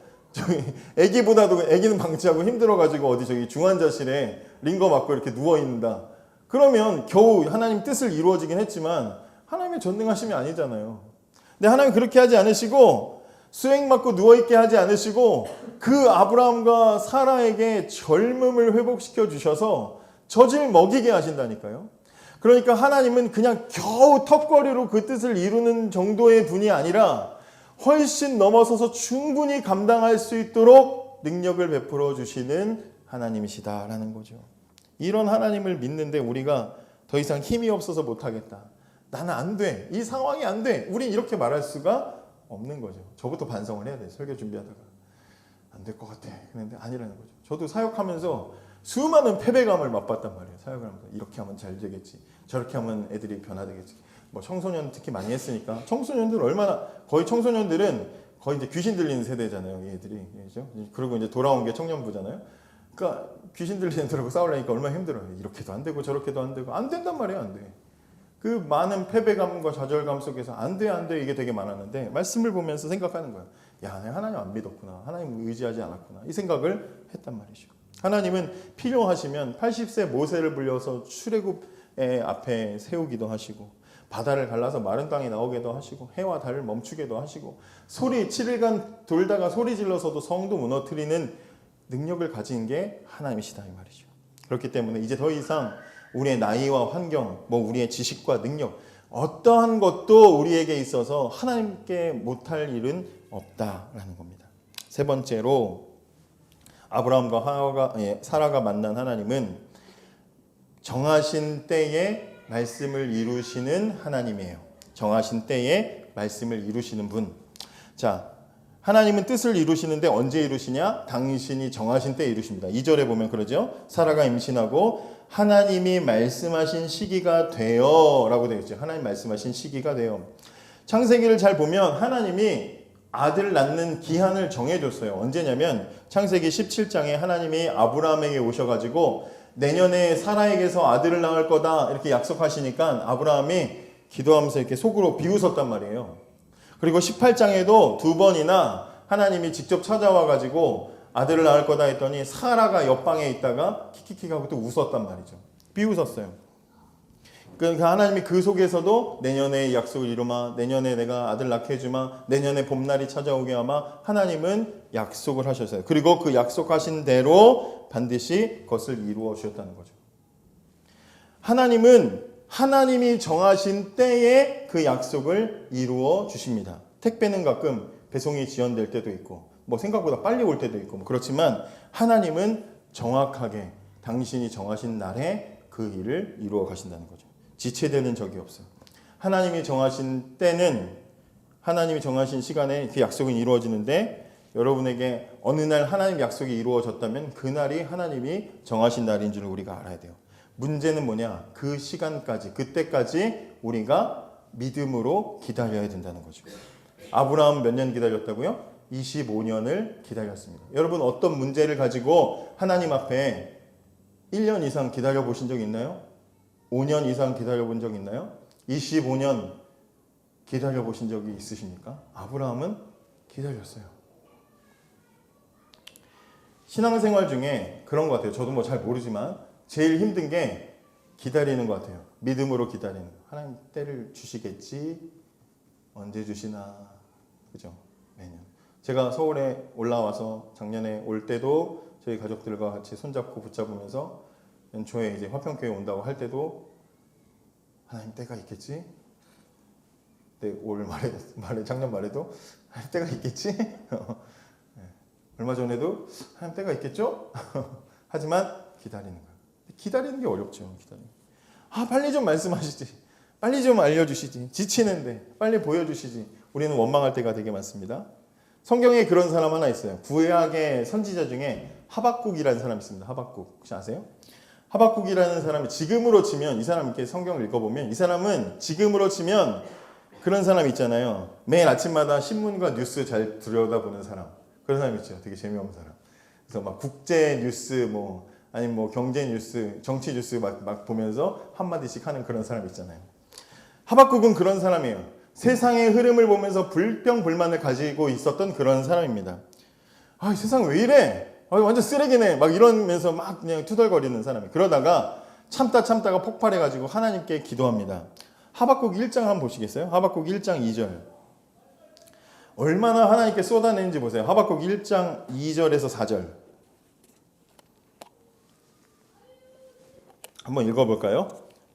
아기는 방치하고 힘들어가지고 어디 저기 중환자실에 링거 맞고 이렇게 누워있는다. 그러면 겨우 하나님 뜻을 이루어지긴 했지만 하나님의 전능하심이 아니잖아요. 근데 하나님 그렇게 하지 않으시고 수액 맞고 누워있게 하지 않으시고 그 아브라함과 사라에게 젊음을 회복시켜 주셔서 젖을 먹이게 하신다니까요. 그러니까 하나님은 그냥 겨우 턱걸이로 그 뜻을 이루는 정도의 분이 아니라 훨씬 넘어서서 충분히 감당할 수 있도록 능력을 베풀어 주시는 하나님이시다라는 거죠. 이런 하나님을 믿는데 우리가 더 이상 힘이 없어서 못하겠다, 나는 안 돼, 이 상황이 안 돼, 우린 이렇게 말할 수가 없는 거죠. 저부터 반성을 해야 돼요. 설교 준비하다가 안 될 것 같아 그런데 아니라는 거죠. 저도 사역하면서 수많은 패배감을 맛봤단 말이에요. 사역을 하면서 이렇게 하면 잘 되겠지, 저렇게 하면 애들이 변화되겠지. 뭐 청소년 특히 많이 했으니까 청소년들 얼마나, 거의 청소년들은 거의 이제 귀신 들리는 세대잖아요, 얘들이. 그죠? 그리고 이제 돌아온 게 청년부잖아요. 그러니까 귀신 들리는 애들하고 싸우려니까 얼마나 힘들어요. 이렇게도 안 되고 저렇게도 안 되고, 안 된단 말이에요. 안 돼. 그 많은 패배감과 좌절감 속에서 안 돼 이게 되게 많았는데 말씀을 보면서 생각하는 거예요. 야, 내가 하나님 안 믿었구나. 하나님 의지하지 않았구나. 이 생각을 했단 말이죠. 하나님은 필요하시면 80세 모세를 불려서 출애굽의 앞에 세우기도 하시고 바다를 갈라서 마른 땅이 나오게도 하시고 해와 달을 멈추게도 하시고 7일간 돌다가 소리 질러서도 성도 무너뜨리는 능력을 가진 게 하나님이시다 이 말이죠. 그렇기 때문에 이제 더 이상 우리의 나이와 환경, 우리의 지식과 능력 어떠한 것도 우리에게 있어서 하나님께 못할 일은 없다라는 겁니다. 세 번째로 아브라함과 사라가 만난 하나님은 정하신 때에 말씀을 이루시는 하나님이에요. 정하신 때에 말씀을 이루시는 분. 자, 하나님은 뜻을 이루시는데 언제 이루시냐? 당신이 정하신 때에 이루십니다. 2절에 보면 그러죠. 사라가 임신하고 하나님이 말씀하신 시기가 되어 라고 되어 있죠. 하나님 말씀하신 시기가 되어. 창세기를 잘 보면 하나님이 아들 낳는 기한을 정해줬어요. 언제냐면 창세기 17장에 하나님이 아브라함에게 오셔가지고 내년에 사라에게서 아들을 낳을 거다 이렇게 약속하시니까 아브라함이 기도하면서 이렇게 속으로 비웃었단 말이에요. 그리고 18장에도 2번이나 하나님이 직접 찾아와가지고 아들을 낳을 거다 했더니 사라가 옆방에 있다가 킥킥킥 하고 또 웃었단 말이죠. 비웃었어요. 그러니까 하나님이 그 속에서도 내년에 약속을 이루마, 내년에 내가 아들 낳게 해주마, 내년에 봄날이 찾아오게 하마, 하나님은 약속을 하셨어요. 그리고 그 약속하신 대로 반드시 그것을 이루어 주셨다는 거죠. 하나님은 하나님이 정하신 때에 그 약속을 이루어 주십니다. 택배는 가끔 배송이 지연될 때도 있고 생각보다 빨리 올 때도 있고 그렇지만 하나님은 정확하게 당신이 정하신 날에 그 일을 이루어 가신다는 거죠. 지체되는 적이 없어요. 하나님이 정하신 때는 하나님이 정하신 시간에 그 약속은 이루어지는데 여러분에게 어느 날 하나님 약속이 이루어졌다면 그 날이 하나님이 정하신 날인 줄 우리가 알아야 돼요. 문제는 뭐냐? 그 시간까지, 그때까지 우리가 믿음으로 기다려야 된다는 거죠. 아브라함 몇 년 기다렸다고요? 25년을 기다렸습니다. 여러분 어떤 문제를 가지고 하나님 앞에 1년 이상 기다려 보신 적 있나요? 5년 이상 기다려 본 적 있나요? 25년 기다려 보신 적이 있으십니까? 아브라함은 기다렸어요. 신앙생활 중에 그런 것 같아요. 저도 잘 모르지만 제일 힘든 게 기다리는 것 같아요. 믿음으로 기다리는 거. 하나님 때를 주시겠지? 언제 주시나? 그죠? 매년. 제가 서울에 올라와서 작년에 올 때도 저희 가족들과 같이 손잡고 붙잡으면서 연초에 이제 화평교회 온다고 할 때도 하나님 때가 있겠지? 올 말에 작년 말에도 하나님 때가 있겠지? 얼마 전에도 하나님 때가 있겠죠? 하지만 기다리는 거예요. 기다리는 게 어렵죠. 빨리 좀 말씀하시지. 빨리 좀 알려주시지. 지치는데 빨리 보여주시지. 우리는 원망할 때가 되게 많습니다. 성경에 그런 사람 하나 있어요. 구약의 선지자 중에 하박국이라는 사람이 있습니다. 하박국 혹시 아세요? 하박국이라는 사람이 지금으로 치면 이 사람 이렇게 성경을 읽어보면 이 사람은 지금으로 치면 그런 사람 있잖아요. 매일 아침마다 신문과 뉴스 잘 들여다보는 사람. 그런 사람 있죠. 되게 재미없는 사람. 그래서 막 국제 뉴스 아니면 경제 뉴스, 정치 뉴스 막 보면서 한마디씩 하는 그런 사람 있잖아요. 하박국은 그런 사람이에요. 세상의 흐름을 보면서 불평불만을 가지고 있었던 그런 사람입니다. 세상 왜 이래? 완전 쓰레기네. 막 이러면서 막 그냥 투덜거리는 사람이. 그러다가 참다가 폭발해가지고 하나님께 기도합니다. 하박국 1장 한번 보시겠어요? 하박국 1장 2절. 얼마나 하나님께 쏟아내는지 보세요. 하박국 1장 2절에서 4절. 한번 읽어볼까요?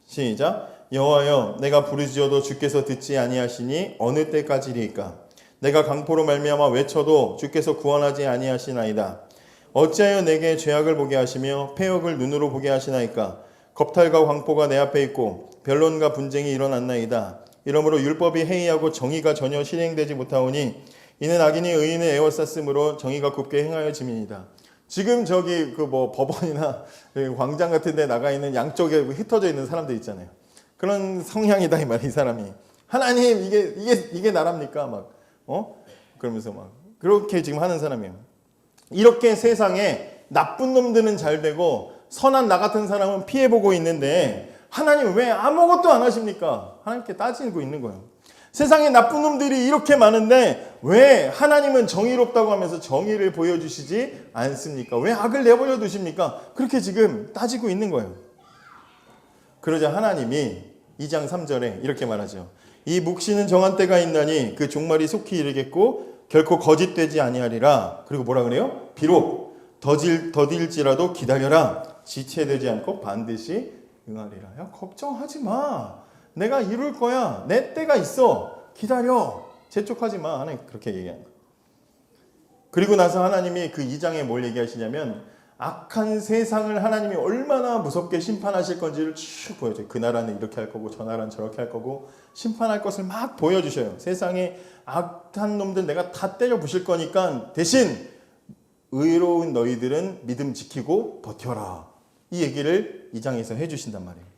시작. 여호와여, 내가 부르짖어도 주께서 듣지 아니하시니 어느 때까지리이까? 내가 강포로 말미암아 외쳐도 주께서 구원하지 아니하시나이다. 어찌하여 내게 죄악을 보게 하시며 패역을 눈으로 보게 하시나이까? 겁탈과 광포가 내 앞에 있고 변론과 분쟁이 일어났나이다. 이러므로 율법이 해이하고 정의가 전혀 실행되지 못하오니 이는 악인이 의인을 에워쌌으므로 정의가 굽게 행하여짐이니이다. 지금 저기 법원이나 광장 같은 데 나가 있는 양쪽에 흩어져 있는 사람들 있잖아요. 그런 성향이다 이 말이 이 사람이. 하나님 이게 나랍니까? 그러면서 그렇게 지금 하는 사람이에요. 이렇게 세상에 나쁜 놈들은 잘 되고 선한 나 같은 사람은 피해보고 있는데 하나님 왜 아무것도 안 하십니까? 하나님께 따지고 있는 거예요. 세상에 나쁜 놈들이 이렇게 많은데 왜 하나님은 정의롭다고 하면서 정의를 보여주시지 않습니까? 왜 악을 내버려 두십니까? 그렇게 지금 따지고 있는 거예요. 그러자 하나님이 2장 3절에 이렇게 말하죠. 이 묵시는 정한 때가 있나니 그 종말이 속히 이르겠고 결코 거짓되지 아니하리라. 그리고 뭐라 그래요? 비록 더딜지라도 기다려라. 지체되지 않고 반드시 응하리라. 야, 걱정하지 마. 내가 이룰 거야. 내 때가 있어. 기다려. 재촉하지 마. 하나님 그렇게 얘기하는 거예요. 그리고 나서 하나님이 그 2장에 뭘 얘기하시냐면 악한 세상을 하나님이 얼마나 무섭게 심판하실 건지를 쭉 보여줘요. 그 나라는 이렇게 할 거고 저 나라는 저렇게 할 거고 심판할 것을 막 보여주셔요. 세상에 악한 놈들 내가 다 때려 부실 거니까 대신 의로운 너희들은 믿음 지키고 버텨라. 이 얘기를 2장에서 해주신단 말이에요.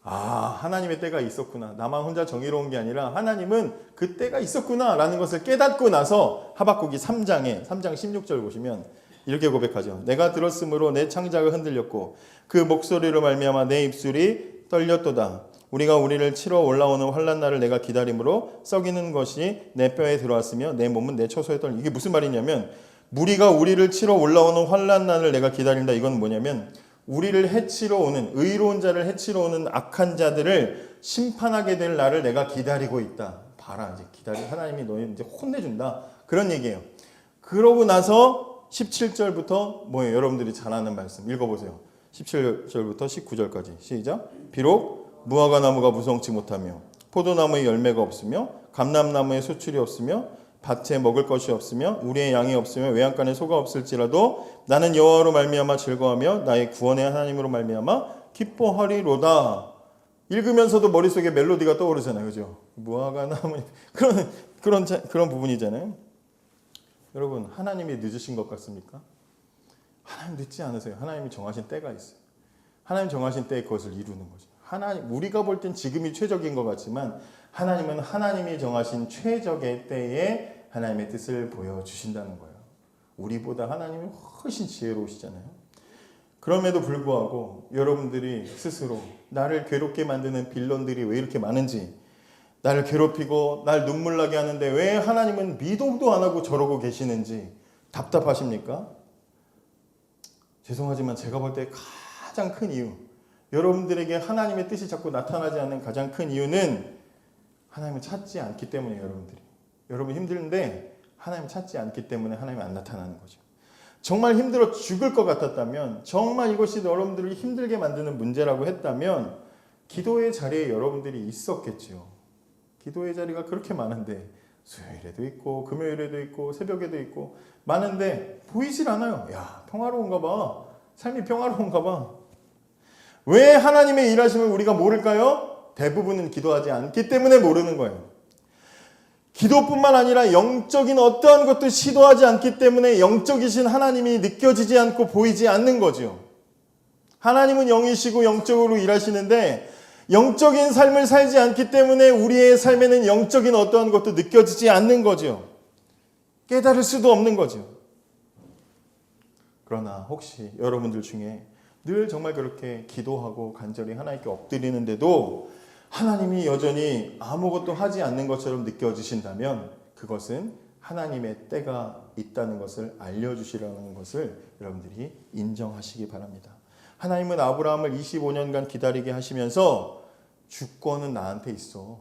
아, 하나님의 때가 있었구나. 나만 혼자 정의로운 게 아니라 하나님은 그 때가 있었구나 라는 것을 깨닫고 나서 하박국이 3장 16절 보시면 이렇게 고백하죠. 내가 들었으므로 내 창자가 흔들렸고 그 목소리로 말미암아 내 입술이 떨렸도다. 우리가 우리를 치러 올라오는 환난 날을 내가 기다림으로 썩이는 것이 내 뼈에 들어왔으며 내 몸은 내 처소에 떨려. 이게 무슨 말이냐면 무리가 우리를 치러 올라오는 환난 날을 내가 기다린다. 이건 뭐냐면 우리를 해치러 오는 의로운 자를 해치러 오는 악한 자들을 심판하게 될 날을 내가 기다리고 있다. 봐라 이제 하나님이 너희 이제 혼내준다. 그런 얘기예요. 그러고 나서 17절부터 뭐예요? 여러분들이 잘 아는 말씀 읽어보세요. 17절부터 19절까지 시작. 비록 무화과 나무가 무성치 못하며 포도나무에 열매가 없으며 감람나무에 수출이 없으며 밭에 먹을 것이 없으며 우리의 양이 없으며 외양간에 소가 없을지라도 나는 여호와로 말미암아 즐거워하며 나의 구원의 하나님으로 말미암아 기뻐하리로다. 읽으면서도 머릿속에 멜로디가 떠오르잖아요. 그죠? 무화과 나무 그런 부분이잖아요. 여러분 하나님이 늦으신 것 같습니까? 하나님 늦지 않으세요. 하나님이 정하신 때가 있어요. 하나님 정하신 때에 그것을 이루는 거죠. 하나님 우리가 볼 땐 지금이 최적인 것 같지만 하나님은 하나님이 정하신 최적의 때에 하나님의 뜻을 보여주신다는 거예요. 우리보다 하나님이 훨씬 지혜로우시잖아요. 그럼에도 불구하고 여러분들이 스스로 나를 괴롭게 만드는 빌런들이 왜 이렇게 많은지 나를 괴롭히고 날 눈물 나게 하는데 왜 하나님은 미동도 안 하고 저러고 계시는지 답답하십니까? 죄송하지만 제가 볼 때 가장 큰 이유 여러분들에게 하나님의 뜻이 자꾸 나타나지 않는 가장 큰 이유는 하나님을 찾지 않기 때문에 여러분 힘든데 하나님을 찾지 않기 때문에 하나님이 안 나타나는 거죠. 정말 힘들어 죽을 것 같았다면 정말 이것이 여러분들을 힘들게 만드는 문제라고 했다면 기도의 자리에 여러분들이 있었겠죠. 기도의 자리가 그렇게 많은데 수요일에도 있고 금요일에도 있고 새벽에도 있고 많은데 보이질 않아요. 야 평화로운가 봐. 삶이 평화로운가 봐. 왜 하나님의 일하심을 우리가 모를까요? 대부분은 기도하지 않기 때문에 모르는 거예요. 기도뿐만 아니라 영적인 어떠한 것도 시도하지 않기 때문에 영적이신 하나님이 느껴지지 않고 보이지 않는 거죠. 하나님은 영이시고 영적으로 일하시는데 영적인 삶을 살지 않기 때문에 우리의 삶에는 영적인 어떠한 것도 느껴지지 않는 거죠. 깨달을 수도 없는 거죠. 그러나 혹시 여러분들 중에 늘 정말 그렇게 기도하고 간절히 하나님께 엎드리는데도 하나님이 여전히 아무것도 하지 않는 것처럼 느껴지신다면 그것은 하나님의 때가 있다는 것을 알려주시라는 것을 여러분들이 인정하시기 바랍니다. 하나님은 아브라함을 25년간 기다리게 하시면서 주권은 나한테 있어.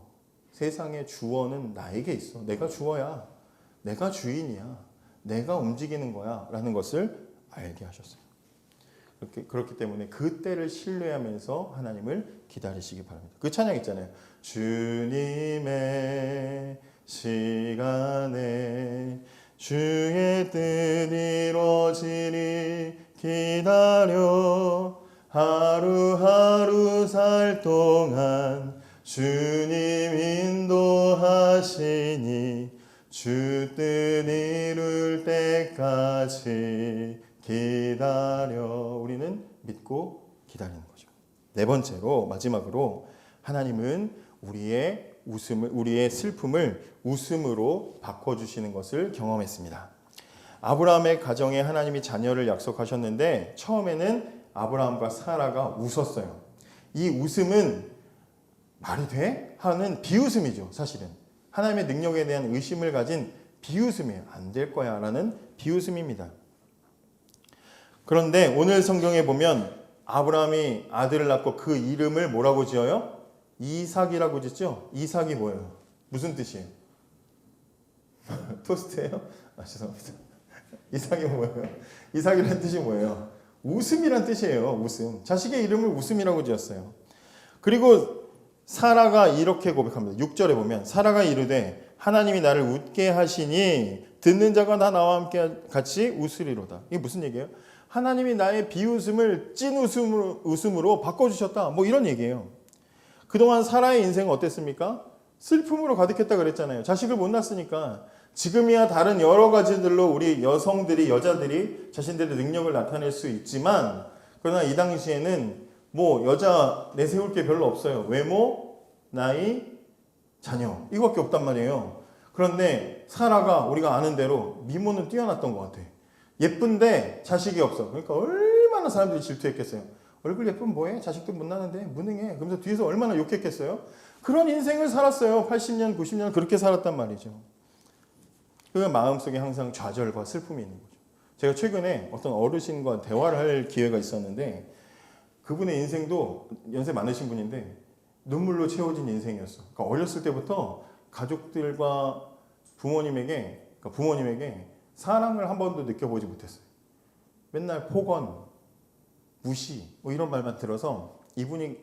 세상의 주원은 나에게 있어. 내가 주어야. 내가 주인이야. 내가 움직이는 거야. 라는 것을 알게 하셨어요. 그렇기 때문에 그 때를 신뢰하면서 하나님을 기다리시기 바랍니다. 그 찬양 있잖아요. 주님의 시간에 주의 뜻 이루어지리 기다려 하루하루 살 동안 주님 인도하시니 주 뜻 이룰 때까지 기다려. 우리는 믿고 기다리는 거죠. 네 번째로 마지막으로 하나님은 우리의 슬픔을 웃음으로 바꿔주시는 것을 경험했습니다. 아브라함의 가정에 하나님이 자녀를 약속하셨는데 처음에는 아브라함과 사라가 웃었어요. 이 웃음은 말이 돼? 하는 비웃음이죠, 사실은. 하나님의 능력에 대한 의심을 가진 비웃음이에요. 안 될 거야 라는 비웃음입니다. 그런데 오늘 성경에 보면 아브라함이 아들을 낳고 그 이름을 뭐라고 지어요? 이삭이라고 짓죠? 이삭이 뭐예요? 무슨 뜻이에요? 토스트예요? 아, 죄송합니다. 이삭이 뭐예요? 이삭이라는 뜻이 뭐예요? 웃음이란 뜻이에요. 웃음. 자식의 이름을 웃음이라고 지었어요. 그리고 사라가 이렇게 고백합니다. 6절에 보면 사라가 이르되 하나님이 나를 웃게 하시니 듣는 자가 다 나와 함께 같이 웃으리로다. 이게 무슨 얘기예요? 하나님이 나의 비웃음을 찐 웃음으로 바꿔주셨다. 뭐 이런 얘기예요. 그동안 사라의 인생은 어땠습니까? 슬픔으로 가득했다 그랬잖아요. 자식을 못 낳았으니까. 지금이야 다른 여러 가지들로 우리 여성들이, 여자들이 자신들의 능력을 나타낼 수 있지만, 그러나 이 당시에는 뭐 여자 내세울 게 별로 없어요. 외모, 나이, 자녀 이거밖에 없단 말이에요. 그런데 사라가 우리가 아는 대로 미모는 뛰어났던 것 같아. 예쁜데 자식이 없어. 그러니까 얼마나 사람들이 질투했겠어요. 얼굴 예쁘면 뭐해? 자식도 못 낳는데 무능해. 그러면서 뒤에서 얼마나 욕했겠어요. 그런 인생을 살았어요. 80년, 90년 그렇게 살았단 말이죠. 그 마음속에 항상 좌절과 슬픔이 있는 거죠. 제가 최근에 어떤 어르신과 대화를 할 기회가 있었는데 그분의 인생도 연세 많으신 분인데 눈물로 채워진 인생이었어. 그러니까 어렸을 때부터 가족들과 부모님에게 사랑을 한 번도 느껴보지 못했어요. 맨날 폭언, 무시 뭐 이런 말만 들어서 이분이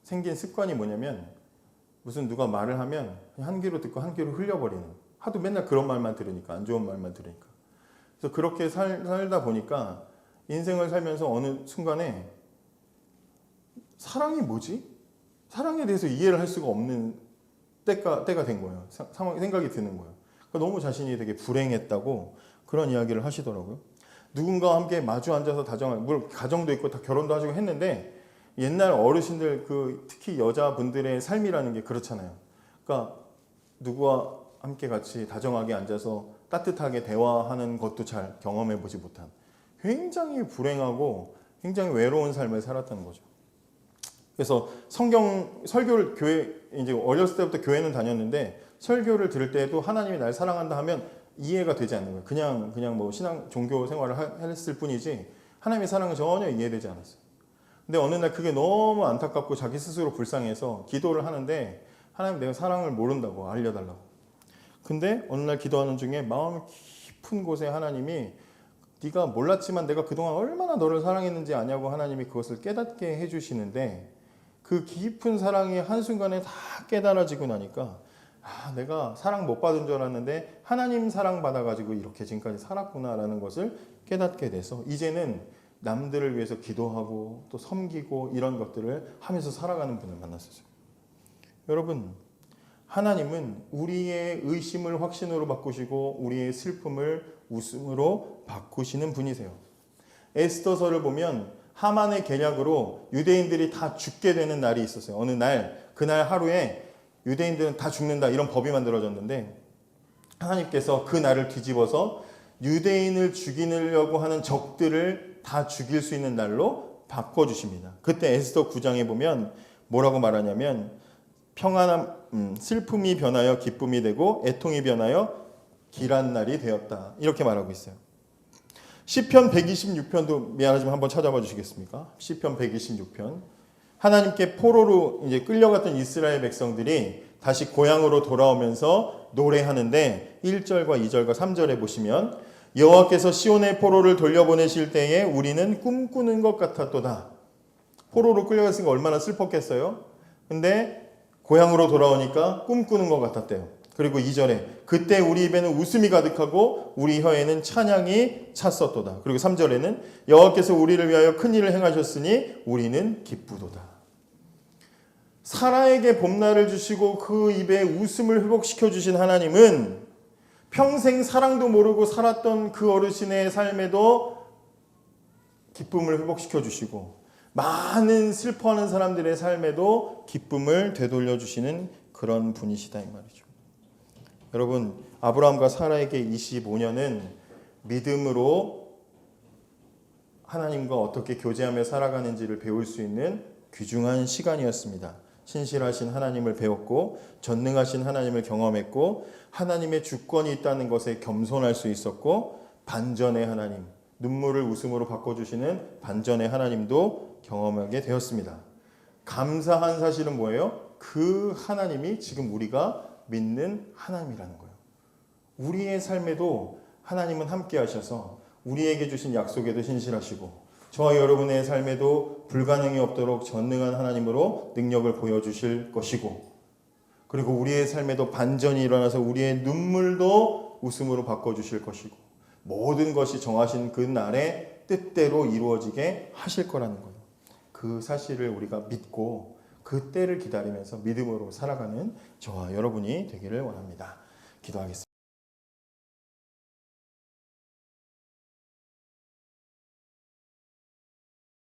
생긴 습관이 뭐냐면 무슨 누가 말을 하면 한 귀로 듣고 한 귀로 흘려버리는, 하도 맨날 그런 말만 들으니까, 안 좋은 말만 들으니까. 그래서 그렇게 살다 보니까 인생을 살면서 어느 순간에 사랑이 뭐지? 사랑에 대해서 이해를 할 수가 없는 때가 된 거예요. 생각이 드는 거예요. 그러니까 너무 자신이 되게 불행했다고 그런 이야기를 하시더라고요. 누군가와 함께 마주 앉아서 물론 가정도 있고 다 결혼도 하시고 했는데 옛날 어르신들 특히 여자분들의 삶이라는 게 그렇잖아요. 그러니까 누구와 함께 같이 다정하게 앉아서 따뜻하게 대화하는 것도 잘 경험해 보지 못한 굉장히 불행하고 굉장히 외로운 삶을 살았다는 거죠. 그래서 설교를 이제 어렸을 때부터 교회는 다녔는데 설교를 들을 때에도 하나님이 날 사랑한다 하면 이해가 되지 않는 거예요. 그냥 뭐 종교 생활을 했을 뿐이지 하나님의 사랑은 전혀 이해되지 않았어요. 근데 어느 날 그게 너무 안타깝고 자기 스스로 불쌍해서 기도를 하는데 하나님 내가 사랑을 모른다고 알려달라고. 근데 어느 날 기도하는 중에 마음 깊은 곳에 하나님이 네가 몰랐지만 내가 그동안 얼마나 너를 사랑했는지 아냐고 하나님이 그것을 깨닫게 해주시는데 그 깊은 사랑이 한순간에 다 깨달아지고 나니까 내가 사랑 못 받은 줄 알았는데 하나님 사랑 받아가지고 이렇게 지금까지 살았구나라는 것을 깨닫게 돼서 이제는 남들을 위해서 기도하고 또 섬기고 이런 것들을 하면서 살아가는 분을 만났어요. 여러분, 하나님은 우리의 의심을 확신으로 바꾸시고 우리의 슬픔을 웃음으로 바꾸시는 분이세요. 에스더서를 보면 하만의 계략으로 유대인들이 다 죽게 되는 날이 있었어요. 어느 날, 그날 하루에 유대인들은 다 죽는다 이런 법이 만들어졌는데 하나님께서 그 날을 뒤집어서 유대인을 죽이려고 하는 적들을 다 죽일 수 있는 날로 바꿔주십니다. 그때 에스더 9장에 보면 뭐라고 말하냐면 슬픔이 변하여 기쁨이 되고 애통이 변하여 길한 날이 되었다. 이렇게 말하고 있어요. 시편 126편도 미안하지만 한번 찾아봐 주시겠습니까? 시편 126편. 하나님께 포로로 이제 끌려갔던 이스라엘 백성들이 다시 고향으로 돌아오면서 노래하는데 1절과 2절과 3절에 보시면 여호와께서 시온의 포로를 돌려보내실 때에 우리는 꿈꾸는 것 같았도다. 포로로 끌려갔으니까 얼마나 슬펐겠어요? 근데 고향으로 돌아오니까 꿈꾸는 것 같았대요. 그리고 2절에 그때 우리 입에는 웃음이 가득하고 우리 혀에는 찬양이 찼었도다. 그리고 3절에는 여호와께서 우리를 위하여 큰 일을 행하셨으니 우리는 기쁘도다. 사라에게 봄날을 주시고 그 입에 웃음을 회복시켜 주신 하나님은 평생 사랑도 모르고 살았던 그 어르신의 삶에도 기쁨을 회복시켜 주시고 많은 슬퍼하는 사람들의 삶에도 기쁨을 되돌려 주시는 그런 분이시다 이 말이죠. 여러분, 아브라함과 사라에게 25년은 믿음으로 하나님과 어떻게 교제하며 살아가는지를 배울 수 있는 귀중한 시간이었습니다. 신실하신 하나님을 배웠고 전능하신 하나님을 경험했고 하나님의 주권이 있다는 것에 겸손할 수 있었고 반전의 하나님, 눈물을 웃음으로 바꿔주시는 반전의 하나님도 경험하게 되었습니다. 감사한 사실은 뭐예요? 그 하나님이 지금 우리가 믿는 하나님이라는 거예요. 우리의 삶에도 하나님은 함께 하셔서 우리에게 주신 약속에도 신실하시고 저와 여러분의 삶에도 불가능이 없도록 전능한 하나님으로 능력을 보여주실 것이고 그리고 우리의 삶에도 반전이 일어나서 우리의 눈물도 웃음으로 바꿔주실 것이고 모든 것이 정하신 그 날에 뜻대로 이루어지게 하실 거라는 거예요. 그 사실을 우리가 믿고 그 때를 기다리면서 믿음으로 살아가는 저와 여러분이 되기를 원합니다. 기도하겠습니다.